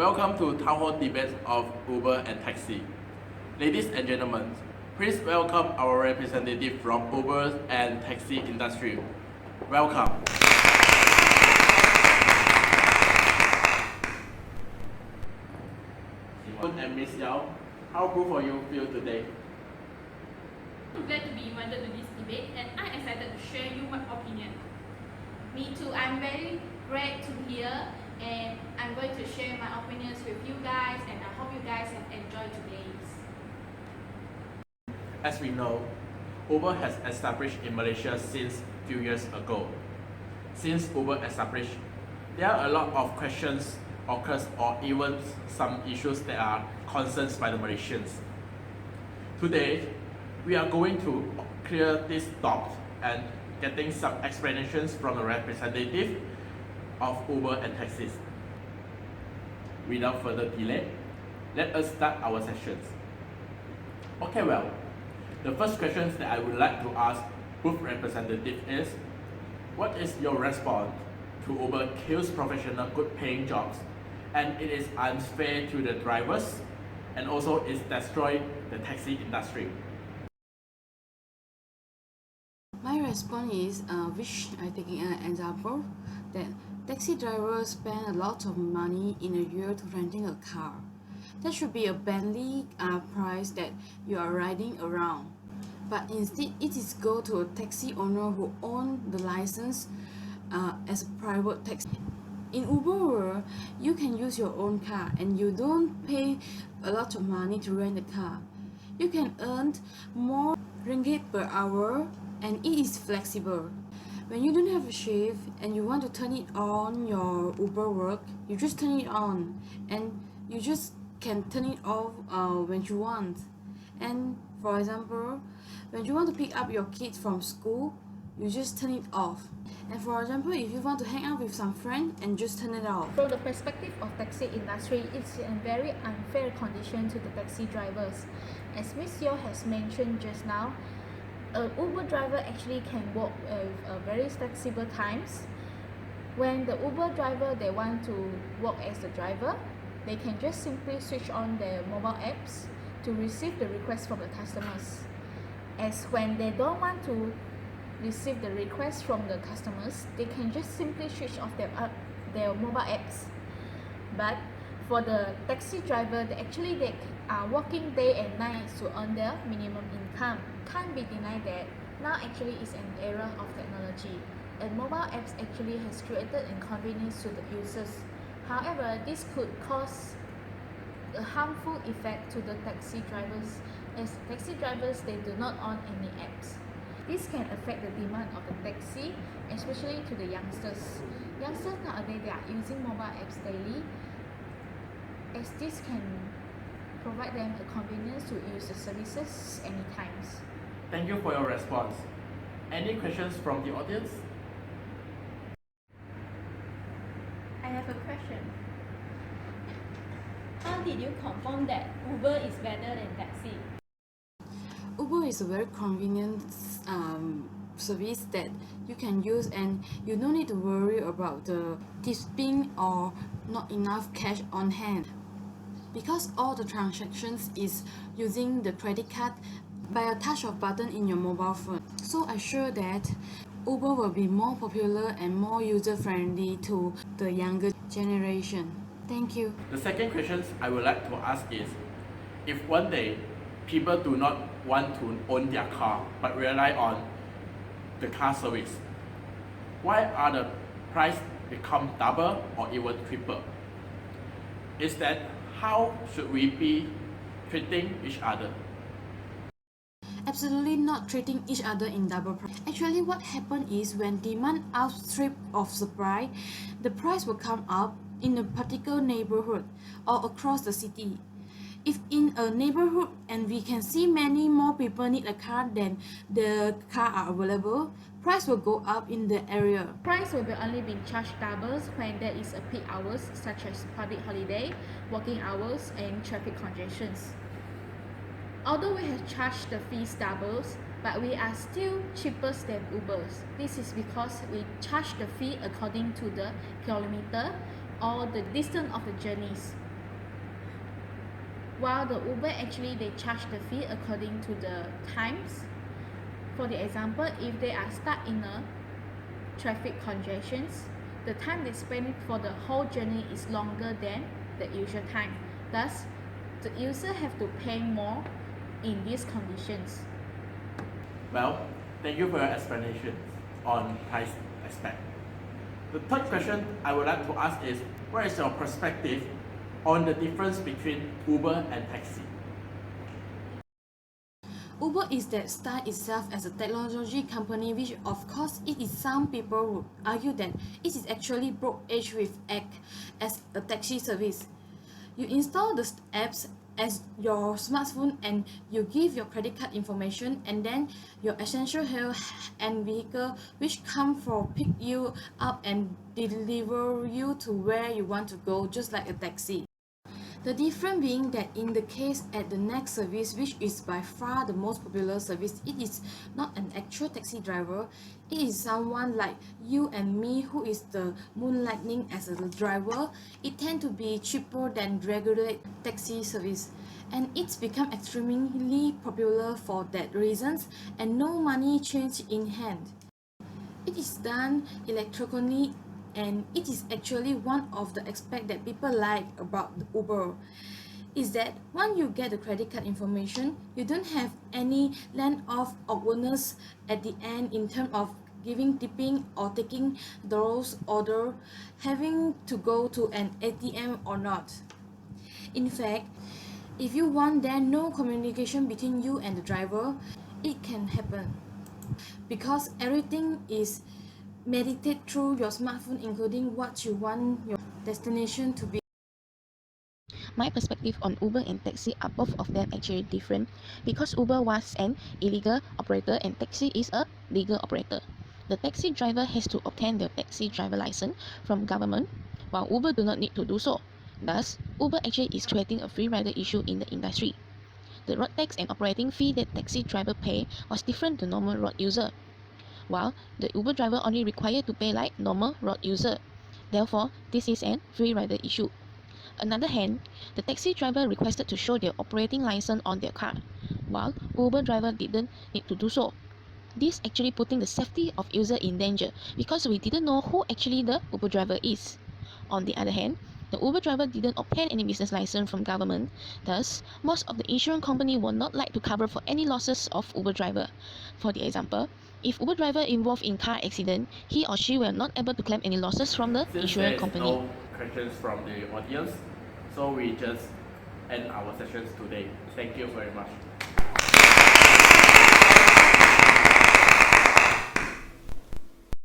Welcome to Town Hall Debates of Uber and Taxi. Ladies and gentlemen, please welcome our representative from Uber and Taxi industry. Welcome. Simon and Miss Yao, how good for you feel today? I'm glad to be invited to this debate and I'm excited to share you my opinion. Me too, I'm very glad to hear and I'm going to share my opinions with you guys and I hope you guys have enjoyed today's. As we know, Uber has established in Malaysia since few years ago. Since Uber established, there are a lot of questions occurs or even some issues that are concerns by the Malaysians. Today, we are going to clear this doubt and getting some explanations from the representative of Uber and taxis. Without further delay, let us start our sessions. Okay, well, the first question that I would like to ask both representatives is, what is your response to Uber kills professional good paying jobs and it is unfair to the drivers and also it's destroying the taxi industry? My response is, which I taking an example, that taxi drivers spend a lot of money in a year to renting a car. That should be a Bentley price that you are riding around. But instead, it is go to a taxi owner who own the license as a private taxi. In Uber, you can use your own car and you don't pay a lot of money to rent a car. You can earn more ringgit per hour and it is flexible. When you don't have a shift and you want to turn it on your Uber work, you just turn it on and you just can turn it off when you want. And for example, when you want to pick up your kids from school, you just turn it off. And for example, if you want to hang out with some friends and just turn it off. From the perspective of taxi industry, it's a very unfair condition to the taxi drivers. As Ms. Yeo has mentioned just now, an Uber driver actually can work with very flexible times. When the Uber driver they want to work as the driver, they can just simply switch on their mobile apps to receive the request from the customers. As when they don't want to receive the request from the customers, they can just simply switch off their mobile apps. But for the taxi driver, they are working day and night to earn their minimum income. Can't be denied that now actually is an era of technology and mobile apps actually has created inconvenience to the users. However, this could cause a harmful effect to the taxi drivers, as taxi drivers they do not own any apps. This can affect the demand of the taxi, especially to the youngsters. Youngsters nowadays they are using mobile apps daily, as this can provide them a convenience to use the services anytime. Thank you for your response. Any questions from the audience? I have a question. How did you confirm that Uber is better than taxi? Uber is a very convenient service that you can use and you don't need to worry about the tipping or not enough cash on hand, because all the transactions is using the credit card by a touch of button in your mobile phone. So I'm sure that Uber will be more popular and more user-friendly to the younger generation. Thank you. The second question I would like to ask is, if one day people do not want to own their car but rely on the car service, why are the price become double or even triple? Is that how should we be treating each other? Absolutely not treating each other in double price. Actually, what happens is when demand outstrips of supply, the price will come up in a particular neighborhood or across the city. If in a neighborhood and we can see many more people need a car than the car are available, price will go up in the area. Price will be only being charged doubles when there is a peak hours such as public holiday, working hours and traffic congestions. Although we have charged the fees doubles, but we are still cheaper than Ubers. This is because we charge the fee according to the kilometer or the distance of the journeys. while the Uber actually they charge the fee according to the times. For the example, if they are stuck in a traffic congestions, the time they spend for the whole journey is longer than the usual time. Thus, the user have to pay more in these conditions. Well, thank you for your explanation on price aspect. The third question I would like to ask is, what is your perspective on the difference between Uber and taxi? Uber is that style itself as a technology company, which of course it is some people would argue that it is actually broke age with act as a taxi service. You install the apps as your smartphone and you give your credit card information, and then your essential health and vehicle which come for pick you up and deliver you to where you want to go, just like a taxi. The difference being that in the case at the next service, which is by far the most popular service, it is not an actual taxi driver. It is someone like you and me who is the moonlighting as a driver. It tend to be cheaper than regular taxi service, and it's become extremely popular for that reasons, and no money change in hand. It is done electronically, and it is actually one of the aspects that people like about the Uber is that when you get the credit card information, you don't have any land of awkwardness at the end in terms of giving tipping or taking those order, having to go to an ATM or not. In fact, if you want there no communication between you and the driver, it can happen because everything is meditate through your smartphone, including what you want your destination to be. My perspective on Uber and taxi are both of them actually different because Uber was an illegal operator and taxi is a legal operator. The taxi driver has to obtain the taxi driver license from government, while Uber do not need to do so. Thus, Uber actually is creating a free rider issue in the industry. The road tax and operating fee that taxi driver pay was different to normal road user, while the Uber driver only required to pay like normal road user. Therefore, this is an free rider issue. Another hand, the taxi driver requested to show their operating license on their car, while Uber driver didn't need to do so. This actually putting the safety of user in danger because we didn't know who actually the Uber driver is. On the other hand, the Uber driver didn't obtain any business license from government, thus most of the insurance company will not like to cover for any losses of Uber driver. For the example, if Uber driver involved in car accident, he or she will not able to claim any losses from the Since insurance there is company. no questions from the audience, so we just end our sessions today. Thank you very much.